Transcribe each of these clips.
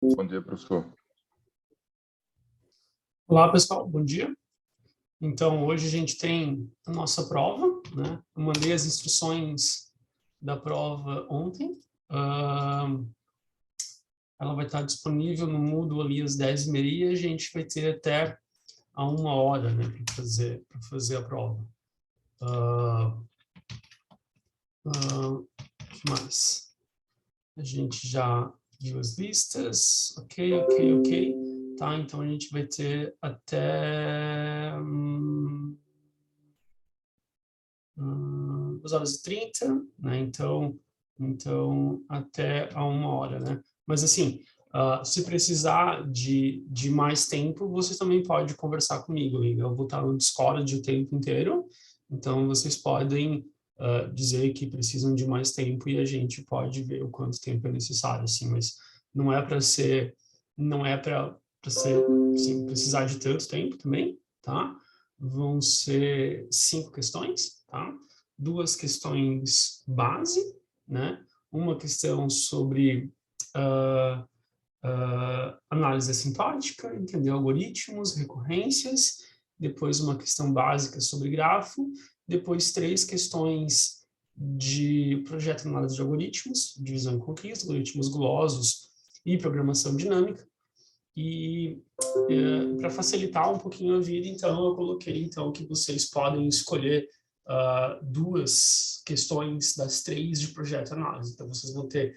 Bom dia, professor. Olá, pessoal, bom dia. Então, hoje a gente tem a nossa prova, né? Eu mandei as instruções da prova ontem. Ela vai estar disponível no Moodle ali às 10h30. A gente vai ter até a 1 hora, né, para fazer a prova. O que mais? A gente já viu as listas. Ok. Tá, então a gente vai ter até 2h30, né? Então até a 1 hora, né? Mas assim, se precisar de mais tempo, vocês também podem conversar comigo. Eu vou estar no Discord o tempo inteiro, então vocês podem dizer que precisam de mais tempo e a gente pode ver o quanto tempo é necessário, assim. Mas não é para ser, assim, precisar de tanto tempo também, tá? Vão ser 5 questões, tá? 2 questões base, né? Uma questão sobre análise assintótica, entender algoritmos, recorrências, depois uma questão básica sobre grafo, depois 3 questões de projeto de análise de algoritmos, divisão e conquista, algoritmos gulosos e programação dinâmica. E para facilitar um pouquinho a vida, então, eu coloquei então que vocês podem escolher 2 questões das 3 de projeto análise. Então, vocês vão ter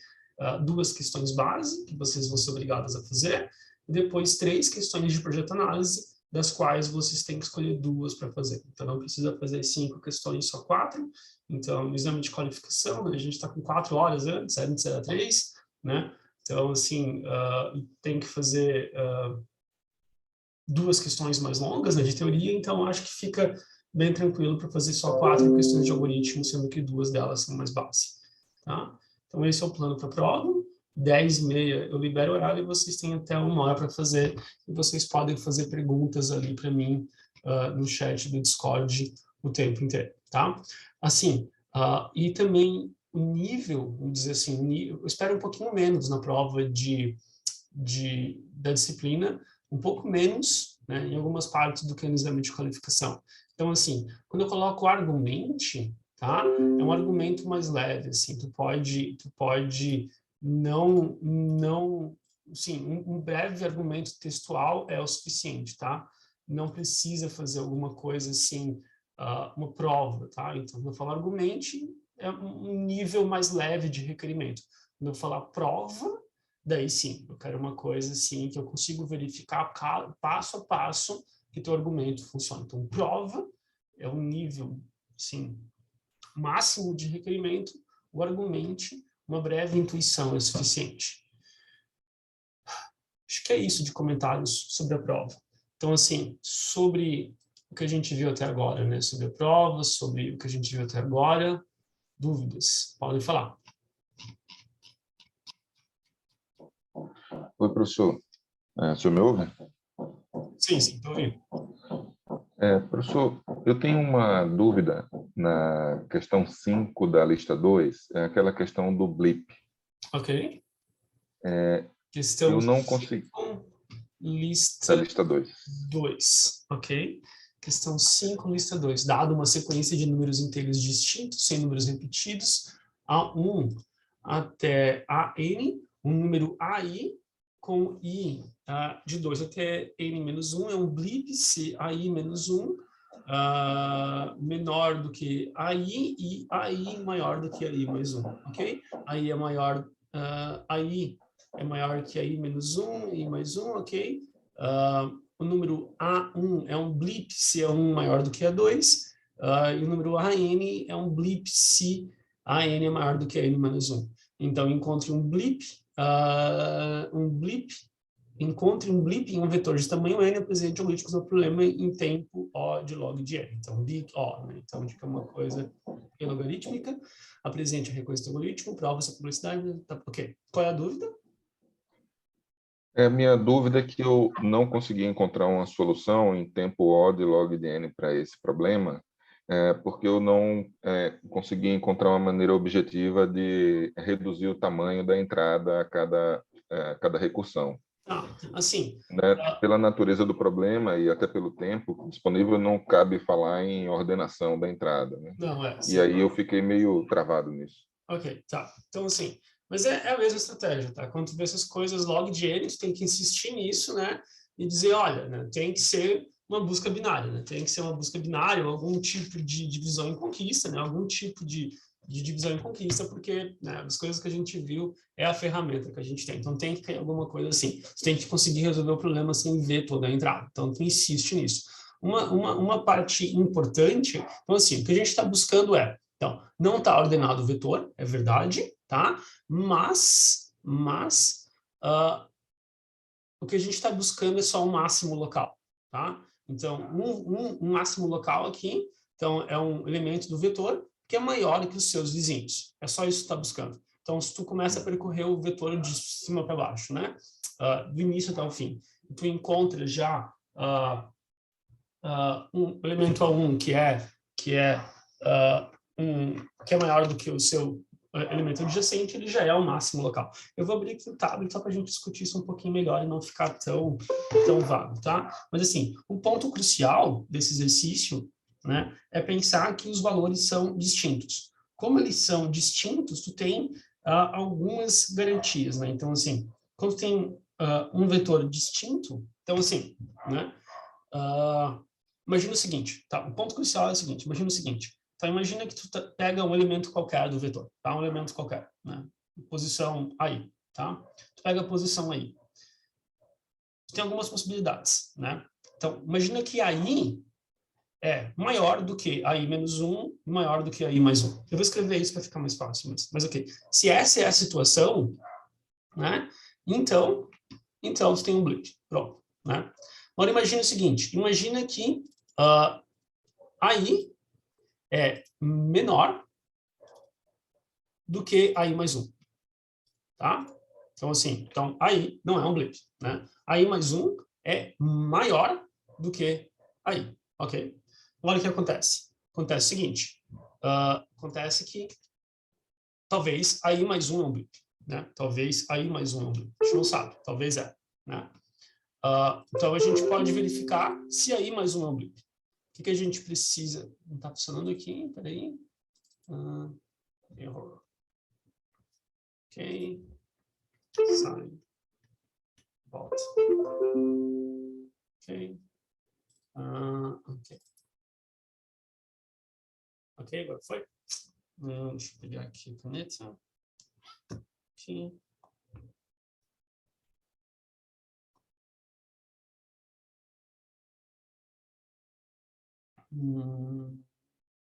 2 questões base, que vocês vão ser obrigados a fazer, e depois 3 questões de projeto análise, das quais vocês têm que escolher 2 para fazer. Então, não precisa fazer 5 questões, só 4. Então, no exame de qualificação, né, a gente está com 4 horas antes era 3, né? Então, assim, tem que fazer 2 questões mais longas, né, de teoria, então acho que fica bem tranquilo para fazer só 4 questões de algoritmo, sendo que 2 delas são mais básicas. Tá? Então, esse é o plano para a prova. 10h30 eu libero o horário e vocês têm até 1 hora para fazer. E vocês podem fazer perguntas ali para mim no chat do Discord o tempo inteiro. Tá? Assim, e também o nível, vamos dizer assim, eu espero um pouquinho menos na prova da disciplina, um pouco menos, né, em algumas partes do que no exame de qualificação. Então, assim, quando eu coloco argumente, tá, é um argumento mais leve, assim, tu pode não, sim, um breve argumento textual é o suficiente, tá? Não precisa fazer alguma coisa assim, uma prova, tá? Então, quando eu falo argumente, é um nível mais leve de requerimento. Quando eu falar prova, daí sim, eu quero uma coisa assim que eu consigo verificar passo a passo que teu argumento funciona. Então, prova é um nível, sim, máximo de requerimento. O argumente, uma breve intuição é suficiente. Acho que é isso de comentários sobre a prova. Então, assim, sobre o que a gente viu até agora, né? Sobre a prova, sobre o que a gente viu até agora, dúvidas? Podem falar. Oi, professor. O senhor me ouve? Sim, estou ouvindo. Professor, eu tenho uma dúvida na questão 5 da lista 2, é aquela questão do blip. Ok. Eu Questão não consegui... Da lista lista 2. 2, ok? Questão 5, lista 2. Dado uma sequência de números inteiros distintos, sem números repetidos, A1 até AN, um número AI com I de 2 até N-1 é um blip, se AI-1 menor do que AI e AI maior do que AI mais 1, ok? AI é maior, AI é maior que AI menos 1 e mais 1, ok? O número A1 é um blip se é 1 maior do que A2, e o número AN é um blip se AN é maior do que AN menos 1. Então, encontre um blip encontre um blip em um vetor de tamanho n apresente algoritmos do problema em tempo O de log de n. Então, big O, né? Então, fica uma coisa logarítmica, apresente a recorrência do algoritmo, prova essa publicidade, tá, ok. Qual é a dúvida? A minha dúvida é que eu não consegui encontrar uma solução em tempo O de log de n para esse problema, porque eu não consegui encontrar uma maneira objetiva de reduzir o tamanho da entrada a cada cada recursão. Assim, Né? Pela natureza do problema e até pelo tempo disponível, não cabe falar em ordenação da entrada. Né? Não, e aí eu fiquei meio travado nisso. Ok, tá. Então, assim, mas é a mesma estratégia, tá? Quando tu vê essas coisas log de N, tu tem que insistir nisso, né? E dizer, olha, né, tem que ser uma busca binária, né? Tem que ser uma busca binária, ou algum tipo de divisão em conquista, né? Algum tipo de divisão em conquista, porque, né, as coisas que a gente viu é a ferramenta que a gente tem. Então, tem que ter alguma coisa assim. Tu tem que conseguir resolver o problema sem ver toda a entrada. Então, tu insiste nisso. Uma parte importante, então, assim, o que a gente está buscando então, não está ordenado o vetor, é verdade, tá? Mas o que a gente está buscando é só um máximo local, tá? Então, um máximo local aqui, então, é um elemento do vetor que é maior que os seus vizinhos. É só isso que tu está buscando. Então, se tu começa a percorrer o vetor de cima para baixo, né? Do início até o fim, tu encontra já um elemento A1 que é maior do que o seu elemento adjacente, ele já é o máximo local. Eu vou abrir aqui o tablet só para a gente discutir isso um pouquinho melhor e não ficar tão vago, tá? Mas, assim, o ponto crucial desse exercício, né, é pensar que os valores são distintos. Como eles são distintos, tu tem algumas garantias, né? Então, assim, quando tem um vetor distinto, então, assim, né, imagina o seguinte, tá? O ponto crucial é o seguinte, imagina o seguinte, então imagina que tu pega um elemento qualquer do vetor, tá? Um elemento qualquer, né? Posição aí, tá? Tu pega a posição aí. Tu tem algumas possibilidades, né? Então, imagina que aí é maior do que aí menos 1, maior do que aí mais 1. Eu vou escrever isso para ficar mais fácil, mas ok. Se essa é a situação, né? Então tu tem um bleed, pronto, né? Agora imagina o seguinte, imagina que aí é menor do que aí mais 1, tá? Então, assim, aí não é um bleed, né? Aí mais 1 é maior do que aí, ok? Agora, o que acontece? Acontece o seguinte, acontece que talvez aí mais 1 é um bleed, né? Talvez aí mais 1 é um bleed, a gente não sabe, talvez é, né? Então, a gente pode verificar se aí mais 1 é um bleed. O que a gente precisa? Não está funcionando aqui, peraí. Error. Ok. Sai. Volta. Ok. Ok. Ok, agora foi. Deixa eu pegar aqui a caneta. Aqui.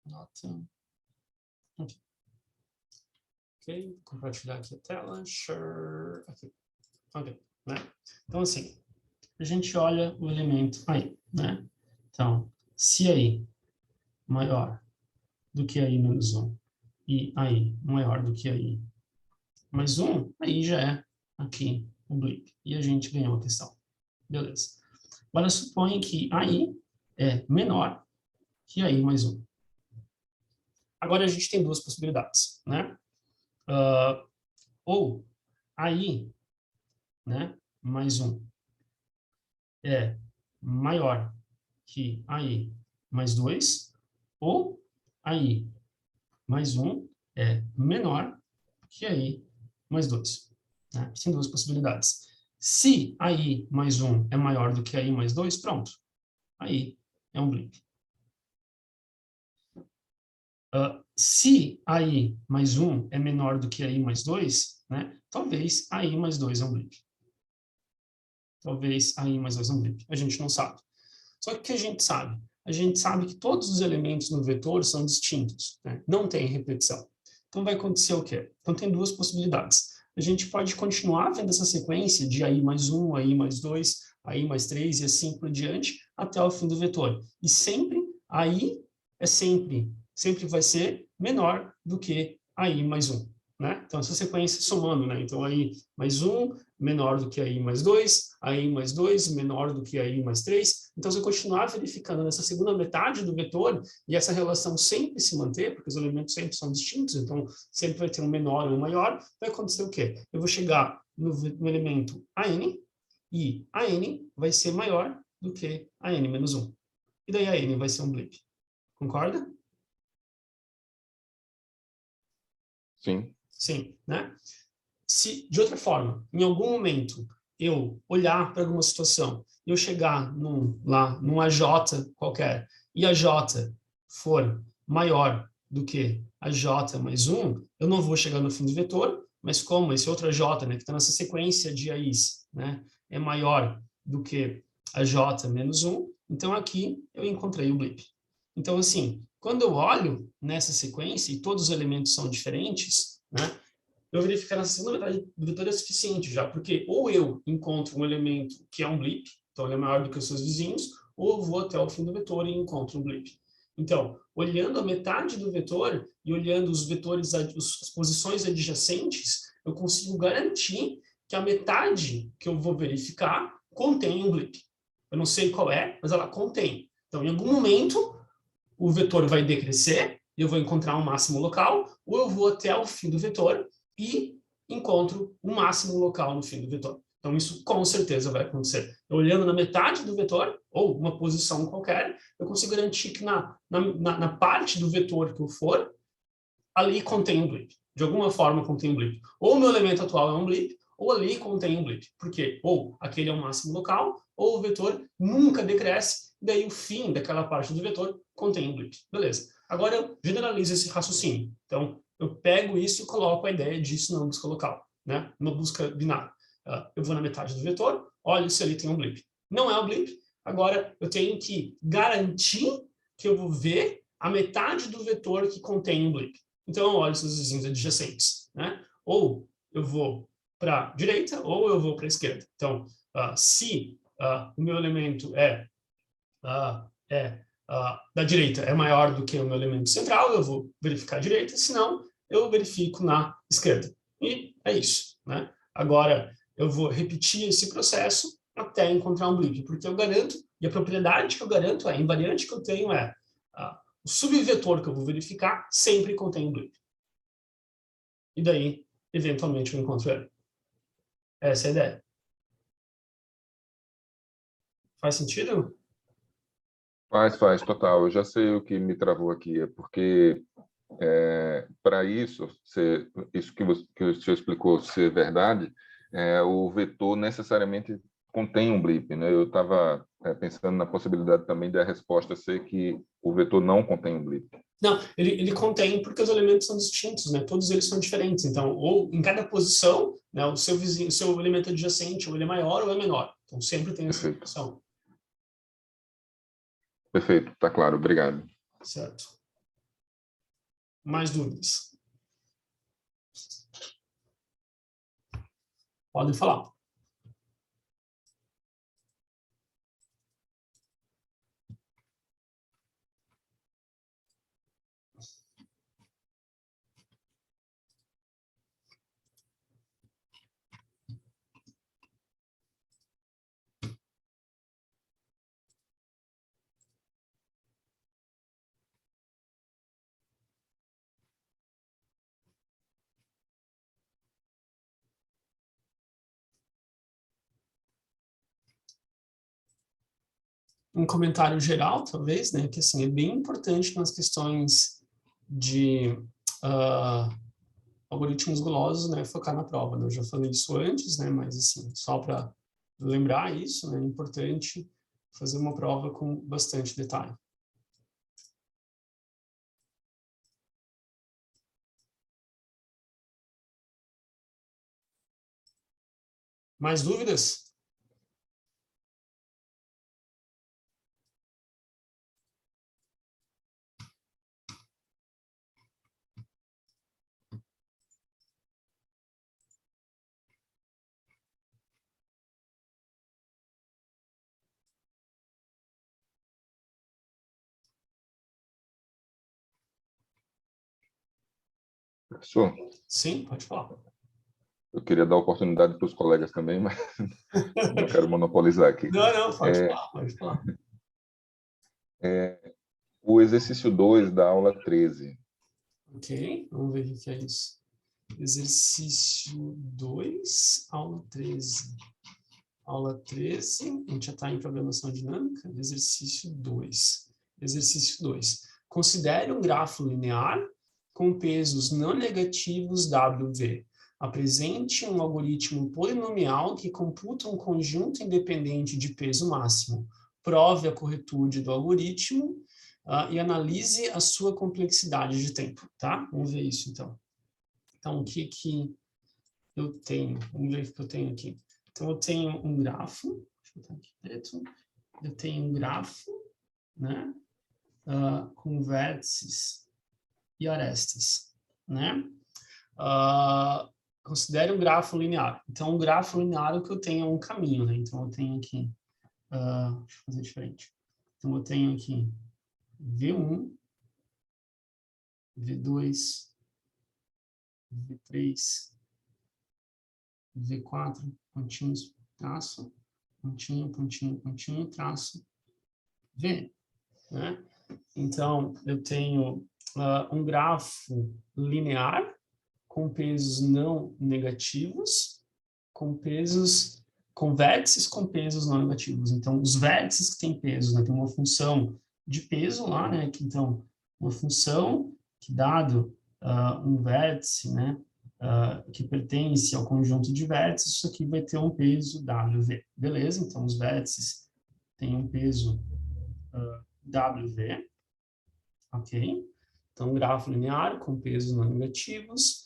Nota. Ok. Ok, compartilhar aqui a tela. Sure. Aqui. Ok, né? Então, assim, a gente olha o elemento aí, né? Então, se aí maior do que aí menos 1 e aí maior do que aí mais 1, aí já é aqui o blip. E a gente ganhou a questão. Beleza. Agora, suponha que aí é menor que aí mais 1. Agora, a gente tem duas possibilidades, né? Ou aí, né, mais 1 é maior que aí mais 2, ou aí mais 1 é menor que aí mais 2. Né? Tem duas possibilidades. Se aí mais 1 é maior do que aí mais 2, pronto. Aí é um blip. Se aí mais 1 é menor do que aí mais 2, né? Talvez aí mais 2 é um blip. Talvez aí mais 2 é um blip. A gente não sabe. Só que o que a gente sabe? A gente sabe que todos os elementos no vetor são distintos, né? Não tem repetição. Então vai acontecer o quê? Então tem duas possibilidades. A gente pode continuar vendo essa sequência de aí mais 1, aí mais 2, aí mais 3 e assim por diante até o fim do vetor. E sempre, aí é sempre vai ser menor do que aí mais 1. né? Então, essa sequência somando, né? Então, aí mais 1 menor do que aí mais 2, aí mais 2 menor do que aí mais 3. Então, se eu continuar verificando nessa segunda metade do vetor, e essa relação sempre se manter, porque os elementos sempre são distintos, então sempre vai ter um menor ou um maior, vai acontecer o quê? Eu vou chegar no elemento AN, e a n vai ser maior do que a n menos 1. E daí a n vai ser um blip. Concorda? Sim. Sim, né? Se, de outra forma, em algum momento, eu olhar para alguma situação, eu chegar lá num AJ qualquer, e a J for maior do que a J mais 1, eu não vou chegar no fim do vetor, mas como esse outro AJ, né, que está nessa sequência de AIs, né, é maior do que a J menos 1, então aqui eu encontrei o blip. Então, assim, quando eu olho nessa sequência e todos os elementos são diferentes, né, eu verificar na segunda metade do vetor é suficiente já, porque ou eu encontro um elemento que é um blip, então ele é maior do que os seus vizinhos, ou eu vou até o fim do vetor e encontro um blip. Então, olhando a metade do vetor e olhando os vetores, as posições adjacentes, eu consigo garantir que a metade que eu vou verificar contém um blip. Eu não sei qual é, mas ela contém. Então, em algum momento, o vetor vai decrescer, eu vou encontrar um máximo local, ou eu vou até o fim do vetor e encontro um máximo local no fim do vetor. Então, isso com certeza vai acontecer. Olhando na metade do vetor, ou uma posição qualquer, eu consigo garantir que na parte do vetor que eu for, ali contém um blip. De alguma forma contém um blip. Ou o meu elemento atual é um blip, ou ali contém um blip. Porque ou aquele é o máximo local, ou o vetor nunca decresce, daí o fim daquela parte do vetor contém um blip. Beleza. Agora eu generalizo esse raciocínio. Então, eu pego isso e coloco a ideia disso numa busca local, né? Uma busca binária. Eu vou na metade do vetor, olho se ali tem um blip. Não é um blip, agora eu tenho que garantir que eu vou ver a metade do vetor que contém um blip. Então, eu olho os vizinhos adjacentes, né? Ou eu vou para a direita, ou eu vou para a esquerda. Então, se o meu elemento da direita é maior do que o meu elemento central, eu vou verificar a direita, senão eu verifico na esquerda. E é isso, né? Agora, eu vou repetir esse processo até encontrar um blip, porque eu garanto, e a propriedade que eu garanto, a invariante que eu tenho o subvetor que eu vou verificar sempre contém um blip. E daí, eventualmente, eu encontro ele. Essa é a ideia. Faz sentido? Faz, total. Eu já sei o que me travou aqui. É porque, para isso, isso que o senhor explicou ser verdade, o vetor necessariamente contém um blip, né? Eu estava pensando na possibilidade também da resposta ser que o vetor não contém um blip. Não, ele contém porque os elementos são distintos, né? Todos eles são diferentes. Então, ou em cada posição, né, o seu vizinho, o seu elemento adjacente, ou ele é maior ou é menor. Então, sempre tem essa Perfeito. distinção. Perfeito, está claro. Obrigado. Certo. Mais dúvidas? Podem falar. Um comentário geral, talvez, né? Que assim, é bem importante nas questões de algoritmos gulosos, né, focar na prova, né? Eu já falei isso antes, né, mas assim, só para lembrar isso, né, é importante fazer uma prova com bastante detalhe. Mais dúvidas? Professor, Sim, pode falar. eu queria dar oportunidade para os colegas também, mas não quero monopolizar aqui. Não, pode falar, pode falar. O exercício 2 da aula 13. Ok, vamos ver o que é isso. Exercício 2, aula 13. Aula 13, a gente já está em programação dinâmica. Exercício 2. Exercício 2. Considere um grafo linear com pesos não negativos WV. Apresente um algoritmo polinomial que computa um conjunto independente de peso máximo. Prove a corretude do algoritmo e analise a sua complexidade de tempo, tá? Vamos ver isso, então. Então, o que eu tenho? Vamos ver o que eu tenho aqui. Então, eu tenho um grafo, deixa eu botar aqui preto, eu tenho um grafo, né, com vértices e arestas, né? Considere um grafo linear. Então, um grafo linear é o que eu tenho é um caminho, né? Então, eu tenho aqui, deixa eu fazer diferente. Então, eu tenho aqui V1, V2, V3, V4, pontinhos, traço, pontinho, pontinho, pontinho, traço, V, né? Então, eu tenho um grafo linear com pesos não negativos, com vértices com pesos não negativos. Então, os vértices que têm peso, né, tem uma função de peso lá, né? Então, uma função que dado um vértice, né, que pertence ao conjunto de vértices, isso aqui vai ter um peso WV. Beleza? Então, os vértices têm um peso WV, ok? Então, grafo linear com pesos não negativos,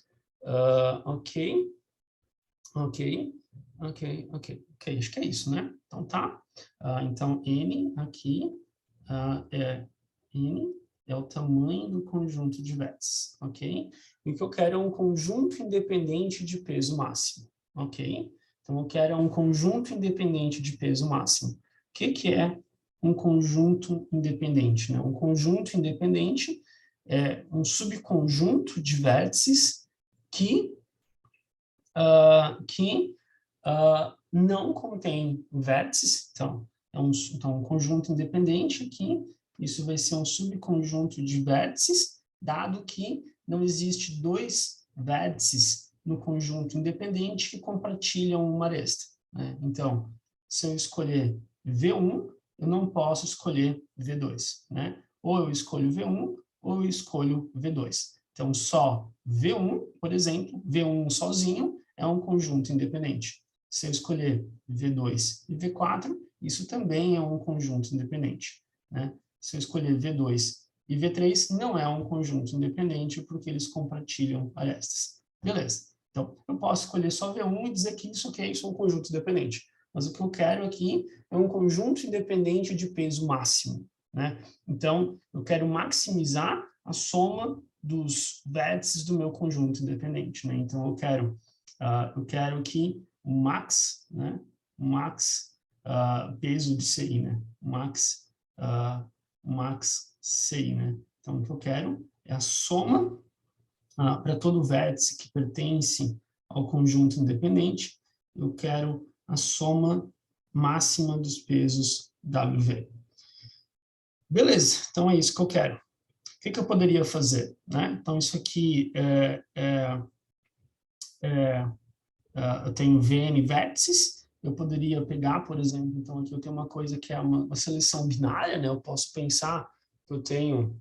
ok, acho que é isso, né? Então, tá. Então, N aqui N é o tamanho do conjunto de vértices, ok? E o que eu quero é um conjunto independente de peso máximo, ok? Então, eu quero um conjunto independente de peso máximo. O que é um conjunto independente, né? Um conjunto independente é um subconjunto de vértices que não contém vértices, então, um conjunto independente aqui, isso vai ser um subconjunto de vértices, dado que não existe dois vértices no conjunto independente que compartilham uma aresta, né? Então, se eu escolher V1, eu não posso escolher V2, né? Ou eu escolho V1, ou eu escolho V2. Então, só V1, por exemplo, V1 sozinho é um conjunto independente. Se eu escolher V2 e V4, isso também é um conjunto independente, né? Se eu escolher V2 e V3, não é um conjunto independente, porque eles compartilham arestas. Beleza. Então, eu posso escolher só V1 e dizer que isso aqui é um conjunto independente. Mas o que eu quero aqui é um conjunto independente de peso máximo, né? Então, eu quero maximizar a soma dos vértices do meu conjunto independente, né? Então, eu quero que o max, né? O max peso de CI, né? O max CI, né? Então, o que eu quero é a soma para todo vértice que pertence ao conjunto independente, eu quero a soma máxima dos pesos WV. Beleza, então é isso que eu quero. O que eu poderia fazer, né? Então, isso aqui eu tenho VN vértices, eu poderia pegar, por exemplo, então aqui eu tenho uma coisa que é uma seleção binária, né? Eu posso pensar que eu tenho,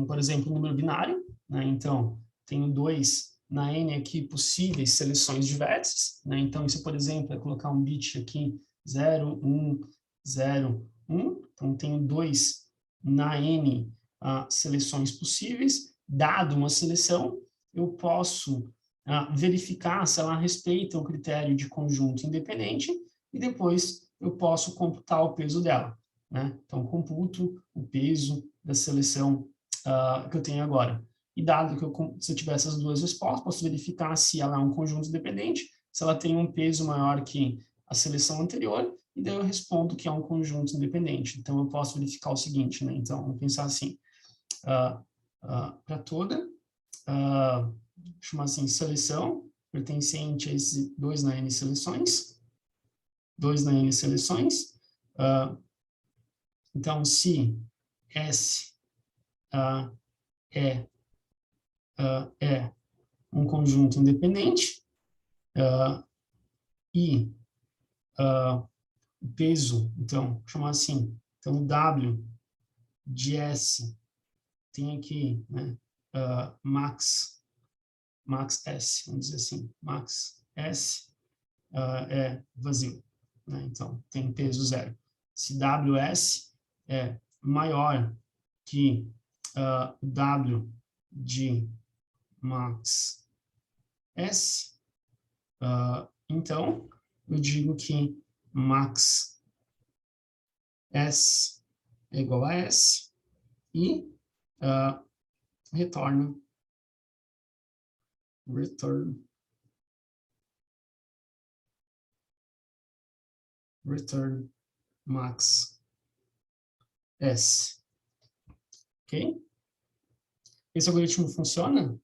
por exemplo, um número binário, né? Então, tenho 2 na N aqui possíveis seleções de vértices, né? Então, isso, por exemplo, é colocar um bit aqui, 0, 1, 0, 1. Então, tenho 2 na N seleções possíveis. Dado uma seleção, eu posso verificar se ela respeita o critério de conjunto independente e depois eu posso computar o peso dela, né? Então, computo o peso da seleção que eu tenho agora. E dado que se eu tiver essas duas respostas, posso verificar se ela é um conjunto independente, se ela tem um peso maior que a seleção anterior, e daí eu respondo que é um conjunto independente. Então, eu posso verificar o seguinte, né? Então, vamos pensar assim, para toda chamar assim, seleção, pertencente a esses 2 na n seleções, 2 na n seleções. Então, se S é um conjunto independente e o peso, então, vou chamar assim, então o W de S tem aqui, né, max S, vamos dizer assim, max S é vazio, né? Então tem peso 0. Se WS é maior que W de max S, então eu digo que max S é igual a S e return max S. Ok? Esse algoritmo funciona?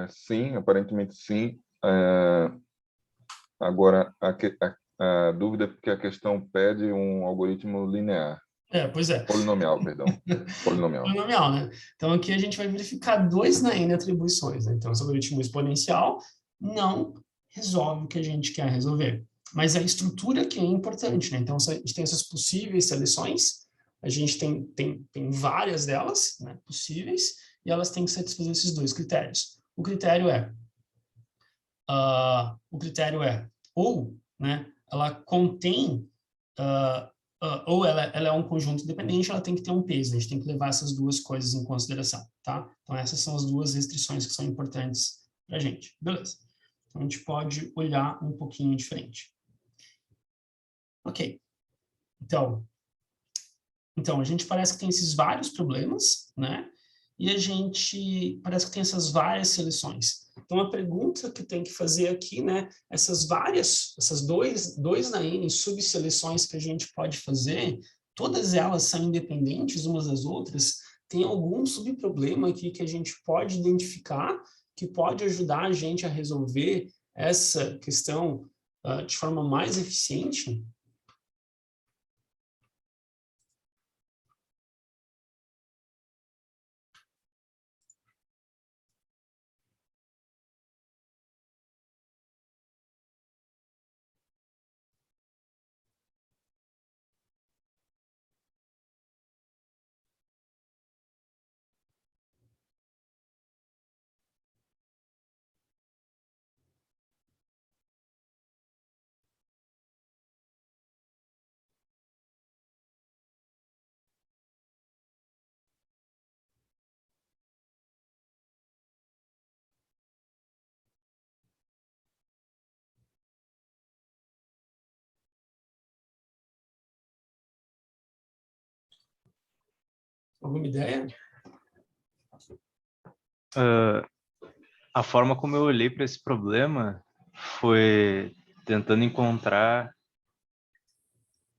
Sim, aparentemente sim. Agora, a dúvida é porque a questão pede um algoritmo linear. Pois é. Polinomial, perdão. Polinomial. Polinomial, né? Então, aqui a gente vai verificar 2 na n atribuições, né? Então, esse algoritmo exponencial não resolve o que a gente quer resolver. Mas a estrutura que é importante, né? Então, se a gente tem essas possíveis seleções, a gente tem várias delas, né, possíveis, e elas têm que satisfazer esses 2 critérios. O critério é ou, né, ela contém, ou ela é um conjunto independente, ela tem que ter um peso, a gente tem que levar essas 2 coisas em consideração, tá? Então, essas são as 2 restrições que são importantes para a gente, beleza? Então, a gente pode olhar um pouquinho diferente. Ok, então, a gente parece que tem esses vários problemas, né? E a gente parece que tem essas várias seleções. Então, a pergunta que tem que fazer aqui, né? Essas 2 na n subseleções que a gente pode fazer, todas elas são independentes umas das outras? Tem algum subproblema aqui que a gente pode identificar que pode ajudar a gente a resolver essa questão de forma mais eficiente? Alguma ideia? A forma como eu olhei para esse problema foi tentando encontrar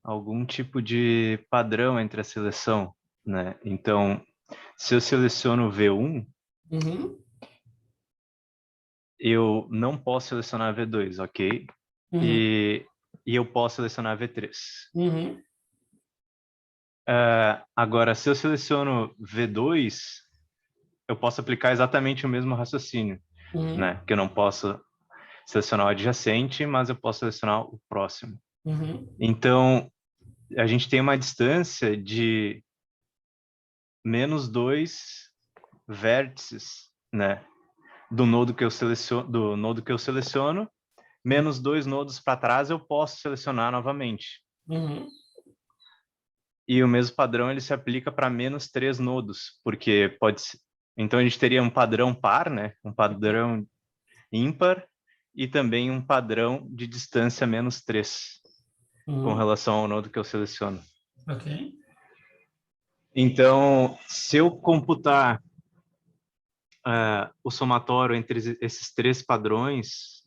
algum tipo de padrão entre a seleção, né? Então, se eu seleciono V1, eu não posso selecionar V2, ok? E eu posso selecionar V3. Agora, se eu seleciono V2, eu posso aplicar exatamente o mesmo raciocínio, né? Que eu não posso selecionar o adjacente, mas eu posso selecionar o próximo. Então, a gente tem uma distância de -2 vértices, né? Do nodo que eu seleciono, menos 2 nodos para trás eu posso selecionar novamente. E o mesmo padrão ele se aplica para -3 nodos, porque pode ser... Então a gente teria um padrão par, né? Um padrão ímpar e também um padrão de distância -3 com relação ao nodo que eu seleciono. Ok. Então, se eu computar o somatório entre esses 3 padrões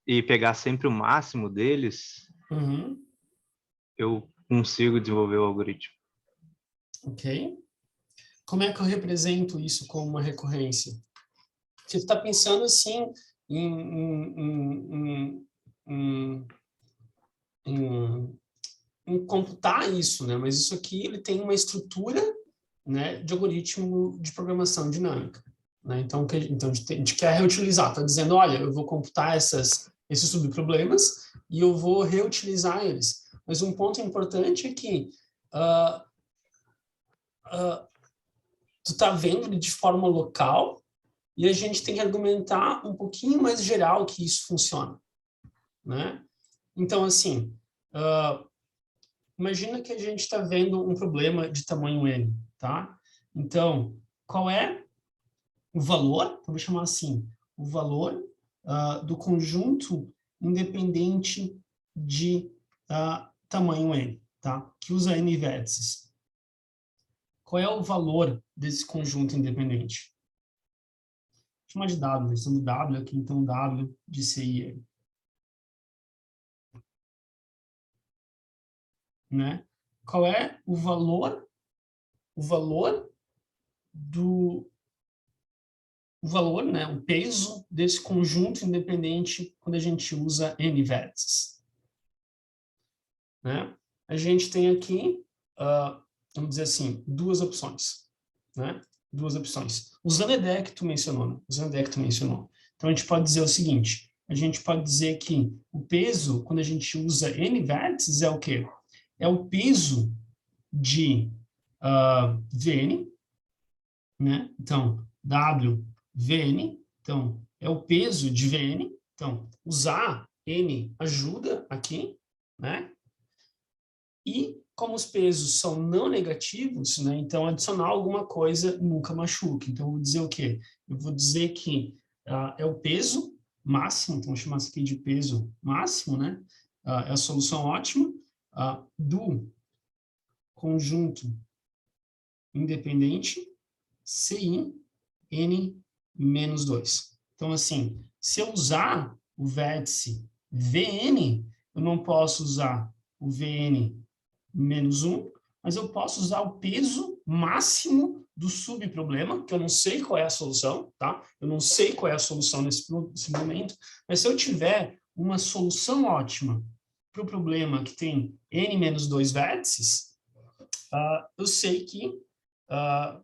e pegar sempre o máximo deles, eu consigo desenvolver o algoritmo. Ok. como é que eu represento isso como uma recorrência? Você está pensando assim em computar isso, né? Mas isso aqui ele tem uma estrutura, né, de algoritmo de programação dinâmica, né? Então, a gente quer reutilizar, está dizendo, olha, eu vou computar esses subproblemas e eu vou reutilizar eles. Mas um ponto importante é que tu está vendo ele de forma local e a gente tem que argumentar um pouquinho mais geral que isso funciona, né? Então, assim, imagina que a gente está vendo um problema de tamanho n, tá? Então, qual é o valor, então vou chamar assim, o valor do conjunto independente de tamanho n, tá? Que usa n vértices. Qual é o valor desse conjunto independente? Vou chamar de W, sendo W aqui, então W de C e N. Né? Qual é o valor né, o peso desse conjunto independente quando a gente usa N vértices? Né? A gente tem aqui, vamos dizer assim, duas opções, né? Duas opções. Usando a ideia que tu mencionou, né? Usando a ideia que tu mencionou. Então, a gente pode dizer o seguinte, a gente pode dizer que o peso, quando a gente usa N vértices, é o quê? É o peso de Vn, né? Então, W, Vn, então, é o peso de Vn. Então, usar N ajuda aqui, né? E, como os pesos são não negativos, né? Então, adicionar alguma coisa nunca machuca. Então, eu vou dizer o quê? Eu vou dizer que é o peso máximo, então, vou chamar isso aqui de peso máximo, né? É a solução ótima do conjunto independente CI N menos 2. Então, assim, se eu usar o vértice Vn, eu não posso usar o Vn menos 1, mas eu posso usar o peso máximo do subproblema, que eu não sei qual é a solução, tá? Eu não sei qual é a solução nesse momento, mas se eu tiver uma solução ótima para o problema que tem n menos 2 vértices, eu sei que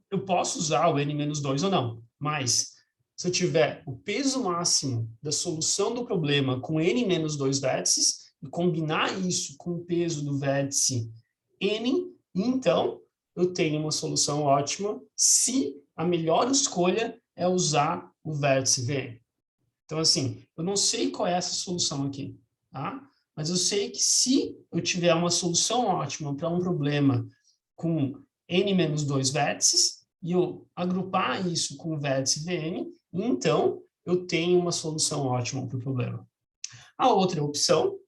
eu posso usar o n menos 2 ou não, mas se eu tiver o peso máximo da solução do problema com n menos 2 vértices, e combinar isso com o peso do vértice n, então eu tenho uma solução ótima se a melhor escolha é usar o vértice Vn. Então, assim, eu não sei qual é essa solução aqui, tá? Mas eu sei que se eu tiver uma solução ótima para um problema com n menos 2 vértices, e eu agrupar isso com o vértice Vn, então eu tenho uma solução ótima para o problema. A outra opção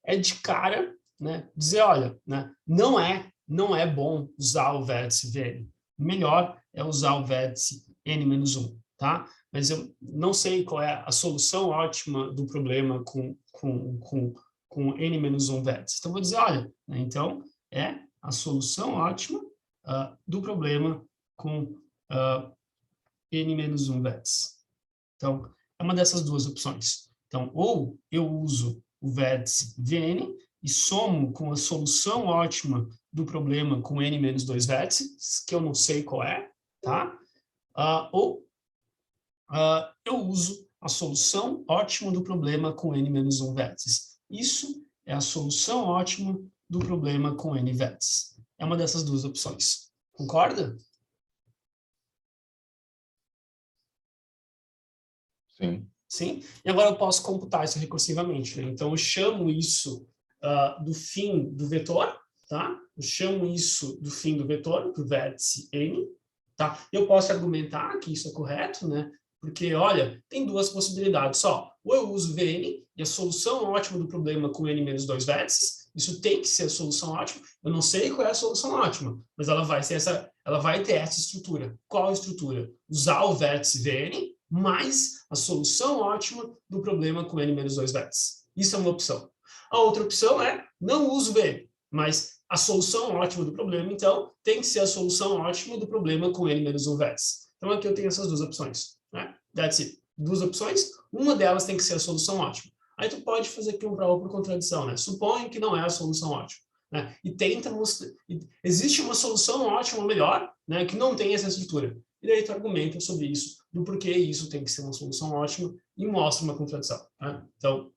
é de cara, né, dizer, olha, né, não é bom usar o vértice Vn. Melhor é usar o vértice n menos 1, tá? Mas eu não sei qual é a solução ótima do problema com n menos 1 vértices. Então, vou dizer, olha, né, então é a solução ótima do problema com n menos 1 vértice. Então, é uma dessas duas opções. Então, ou eu uso o vértice Vn e somo com a solução ótima do problema com n menos 2 vértices, que eu não sei qual é, tá? Ou eu uso a solução ótima do problema com n menos 1 vértices. Isso é a solução ótima do problema com n vértices. É uma dessas duas opções. Concorda? Sim. Sim? E agora eu posso computar isso recursivamente, né? Então, eu chamo isso do fim do vetor, tá? Eu chamo isso do fim do vetor, do vértice n, tá? Eu posso argumentar que isso é correto, né? Porque, olha, tem duas possibilidades só. Ou eu uso Vn, e a solução ótima do problema com n menos 2 vértices, isso tem que ser a solução ótima. Eu não sei qual é a solução ótima, mas ela vai ter essa estrutura. Qual a estrutura? Usar o vértice Vn mais a solução ótima do problema com n menos 2 vértices. Isso é uma opção. A outra opção é não uso Vn, mas A solução ótima do problema, então, tem que ser a solução ótima do problema com n menos 1 vértices. Então, aqui eu tenho essas duas opções, né? That's it. Duas opções, uma delas tem que ser a solução ótima. Aí tu pode fazer aqui uma prova por contradição, né? Suponha que não é a solução ótima, né? E tenta mostrar... Existe uma solução ótima melhor, né? Que não tem essa estrutura. E daí tu argumenta sobre isso, do porquê isso tem que ser uma solução ótima e mostra uma contradição, né? Então,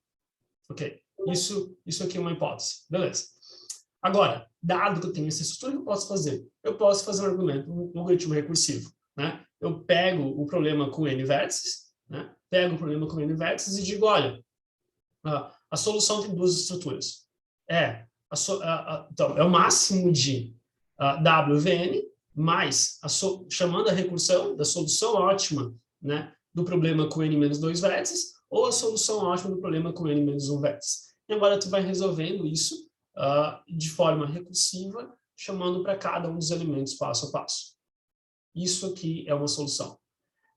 ok. Isso aqui é uma hipótese. Beleza. Agora, dado que eu tenho essa estrutura, o que eu posso fazer? Eu posso fazer um argumento, um algoritmo recursivo, né? Eu pego o problema com n vértices, né? Pego o problema com n vértices e digo, olha, a solução tem duas estruturas. Então, é o máximo de WVN mais, chamando a recursão da solução ótima, né, do problema com n menos 2 vértices, ou a solução ótima do problema com n menos 1 vértice. E agora tu vai resolvendo isso de forma recursiva, chamando para cada um dos elementos passo a passo. Isso aqui é uma solução.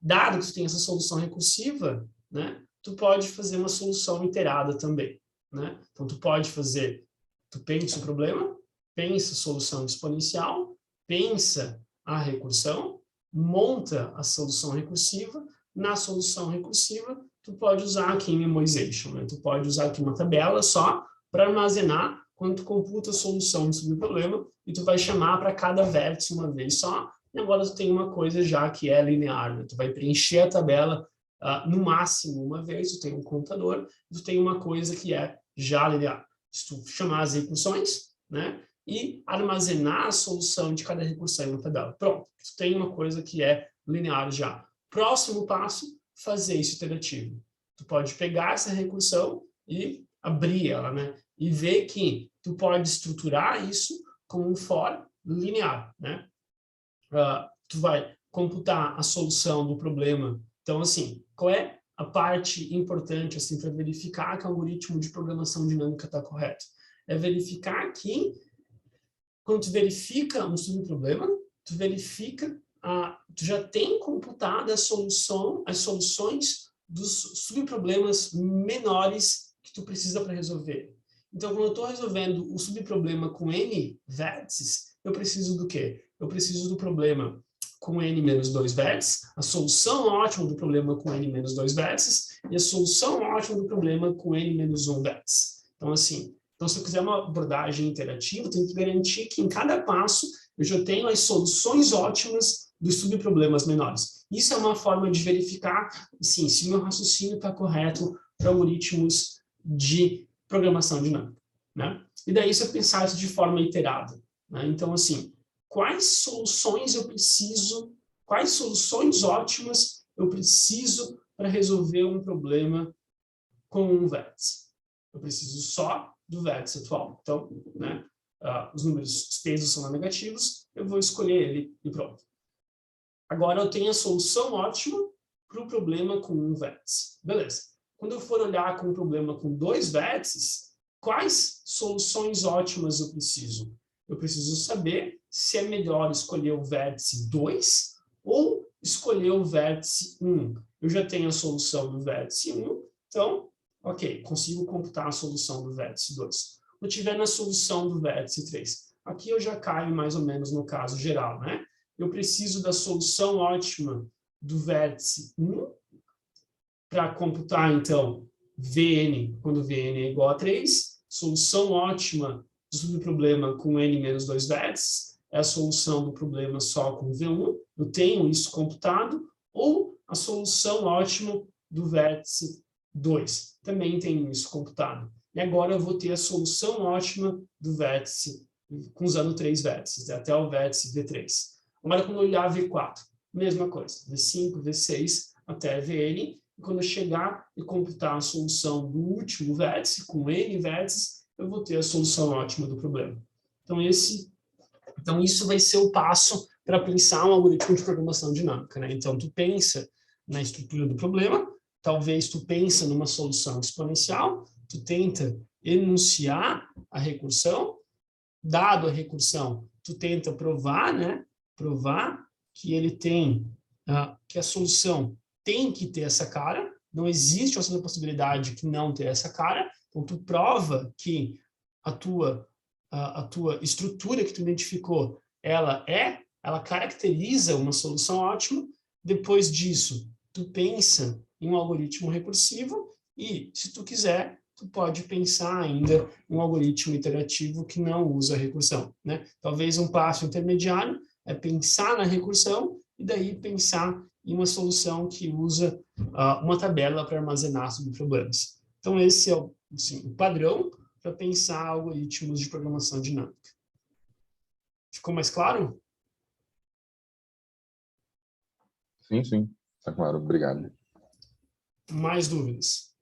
Dado que tu tem essa solução recursiva, né, tu pode fazer uma solução iterada também, né? Então, tu pensa o problema, pensa a solução exponencial, pensa a recursão, monta a solução recursiva. Na solução recursiva, tu pode usar aqui em memorization, né? Tu pode usar aqui uma tabela só para armazenar quando tu computa a solução sobre o problema e tu vai chamar para cada vértice uma vez só. E agora tu tem uma coisa já que é linear, né? Tu vai preencher a tabela no máximo uma vez, tu tem um contador, tu tem uma coisa que é já linear. Se tu chamar as recursões, né? E armazenar a solução de cada recursão em uma tabela. Pronto, tu tem uma coisa que é linear já. Próximo passo, fazer isso iterativo. Tu pode pegar essa recursão e abrir ela, né? E ver que tu pode estruturar isso como um for linear, né? Tu vai computar a solução do problema. Então, assim, qual é a parte importante assim, para verificar que o algoritmo de programação dinâmica está correto? É verificar que, quando tu verifica um subproblema, tu verifica, tu já tem computado as soluções dos subproblemas menores que tu precisa para resolver. Então, quando eu estou resolvendo o subproblema com n vértices, eu preciso do quê? Eu preciso do problema com n menos 2 vértices, a solução ótima do problema com n menos 2 vértices e a solução ótima do problema com n menos 1 vértice. Então, assim, se eu quiser uma abordagem interativa, eu tenho que garantir que em cada passo eu já tenho as soluções ótimas dos subproblemas menores. Isso é uma forma de verificar, assim, se o meu raciocínio está correto para algoritmos de programação dinâmica, né? E daí isso é pensar isso de forma iterada, né? Então, assim, quais soluções ótimas eu preciso para resolver um problema com um vértice? Eu preciso só do vértice atual. Então, né, os pesos são negativos, eu vou escolher ele e pronto. Agora eu tenho a solução ótima para o problema com um vértice. Beleza. Quando eu for olhar com um problema com 2 vértices, quais soluções ótimas eu preciso? Eu preciso saber se é melhor escolher o vértice 2 ou escolher o vértice 1. Eu já tenho a solução do vértice 1, então, ok, consigo computar a solução do vértice 2. Quando tiver na solução do vértice 3, aqui eu já caio mais ou menos no caso geral, né? Eu preciso da solução ótima do vértice 1 para computar, então, Vn, quando Vn é igual a 3, solução ótima do subproblema com n menos 2 vértices, é a solução do problema só com V1, eu tenho isso computado, ou a solução ótima do vértice 2, também tenho isso computado. E agora eu vou ter a solução ótima do vértice, usando 3 vértices, até o vértice V3. Agora, quando eu olhar V4, mesma coisa, V5, V6, até Vn, e quando eu chegar e computar a solução do último vértice, com n vértices, eu vou ter a solução ótima do problema. Então, isso vai ser o passo para pensar um algoritmo de programação dinâmica, né? Então, tu pensa na estrutura do problema, talvez tu pensa numa solução exponencial, tu tenta enunciar a recursão, dado a recursão, tu tenta provar, né? Provar que ele tem, que a solução tem que ter essa cara, não existe outra possibilidade que não ter essa cara, então tu prova que a tua a tua estrutura que tu identificou, ela caracteriza uma solução ótima. Depois disso, tu pensa em um algoritmo recursivo e, se tu quiser, tu pode pensar ainda em um algoritmo iterativo que não usa recursão, né? Talvez um passo intermediário é pensar na recursão e daí pensar em uma solução que usa uma tabela para armazenar subproblemas. Então, esse é assim, o padrão para pensar algoritmos de programação dinâmica. Ficou mais claro? Sim, sim. Está claro. Obrigado. Mais dúvidas?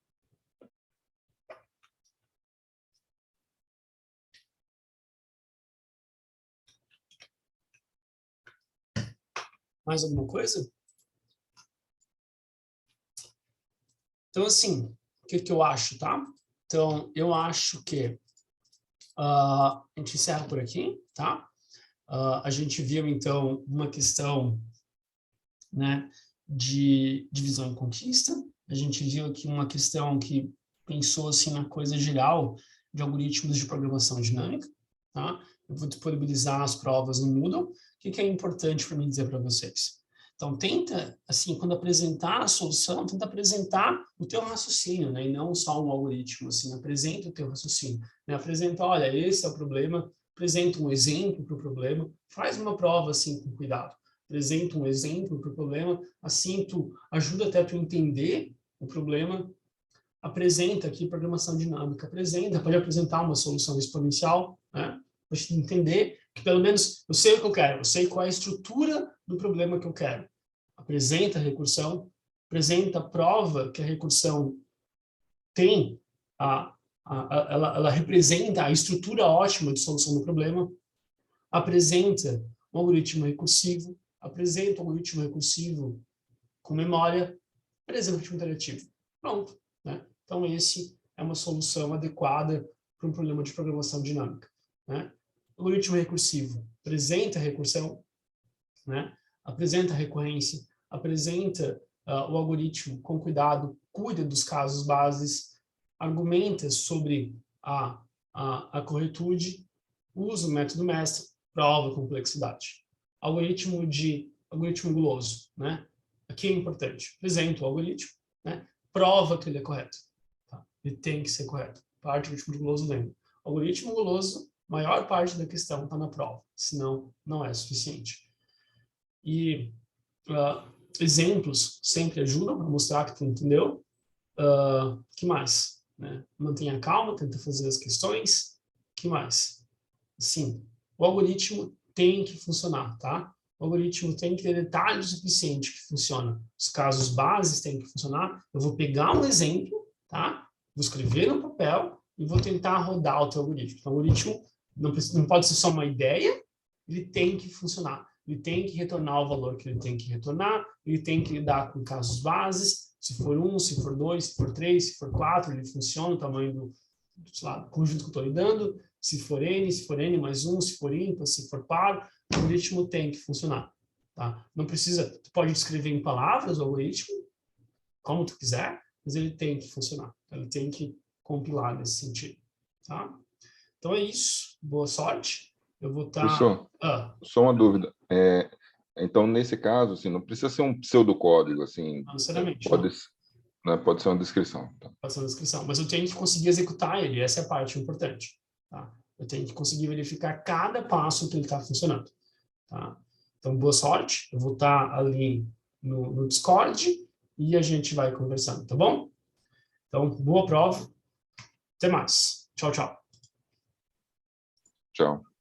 Mais alguma coisa? Então, assim, o que eu acho, tá? Então, eu acho que a gente encerra por aqui, tá? A gente viu, então, uma questão, né, de divisão e conquista. A gente viu aqui uma questão que pensou, assim, na coisa geral de algoritmos de programação dinâmica, tá? Eu vou disponibilizar as provas no Moodle. O que é importante para mim dizer para vocês? Então, tenta, assim, quando apresentar a solução, tenta apresentar o teu raciocínio, né? E não só um algoritmo, assim, apresenta o teu raciocínio. Né? Apresenta, olha, esse é o problema, apresenta um exemplo para o problema, faz uma prova, assim, com cuidado. Apresenta um exemplo para o problema, assim, tu ajuda até tu entender o problema. Apresenta aqui programação dinâmica, pode apresentar uma solução exponencial, né? Para gente entender que pelo menos eu sei o que eu quero, eu sei qual é a estrutura do problema que eu quero. Apresenta a recursão, apresenta a prova que a recursão tem, ela representa a estrutura ótima de solução do problema, apresenta um algoritmo recursivo, apresenta um algoritmo recursivo com memória, apresenta um algoritmo iterativo. Pronto, né? Então, esse é uma solução adequada para um problema de programação dinâmica, né? O algoritmo recursivo apresenta a recursão, né? Apresenta a recorrência, apresenta o algoritmo com cuidado, cuida dos casos bases, argumenta sobre a corretude, usa o método mestre, prova a complexidade. Algoritmo guloso, né? Aqui é importante. Apresenta o algoritmo, né? Prova que ele é correto. Tá? Ele tem que ser correto. Parte do algoritmo guloso lembra. Algoritmo guloso, maior parte da questão está na prova, senão não é suficiente. E exemplos sempre ajudam para mostrar que tu entendeu. Que mais? Né? Mantenha calma, tenta fazer as questões. Que mais? Sim, o algoritmo tem que funcionar, tá? O algoritmo tem que ter detalhes suficientes que funciona. Os casos bases têm que funcionar. Eu vou pegar um exemplo, tá? Vou escrever no papel e vou tentar rodar o teu algoritmo. Então, o algoritmo não pode ser só uma ideia, ele tem que funcionar. Ele tem que retornar o valor que ele tem que retornar, ele tem que lidar com casos bases, se for 1, se for 2, se for 3, se for 4, ele funciona, o tamanho do conjunto que eu estou lidando, se for N mais 1, se for ímpar, se for par, o algoritmo tem que funcionar. Tá? Não precisa, tu pode escrever em palavras o algoritmo, como tu quiser, mas ele tem que funcionar, ele tem que compilar nesse sentido. Tá? Então é isso, boa sorte. Eu vou estar... Professor, só uma dúvida. Então, nesse caso, assim, não precisa ser um pseudocódigo, assim, não necessariamente, pode ser uma descrição. Tá? Pode ser uma descrição, mas eu tenho que conseguir executar ele, essa é a parte importante. Tá? Eu tenho que conseguir verificar cada passo que ele está funcionando. Tá? Então, boa sorte. Eu vou estar ali no Discord e a gente vai conversando, tá bom? Então, boa prova. Até mais. Tchau, tchau. Tchau.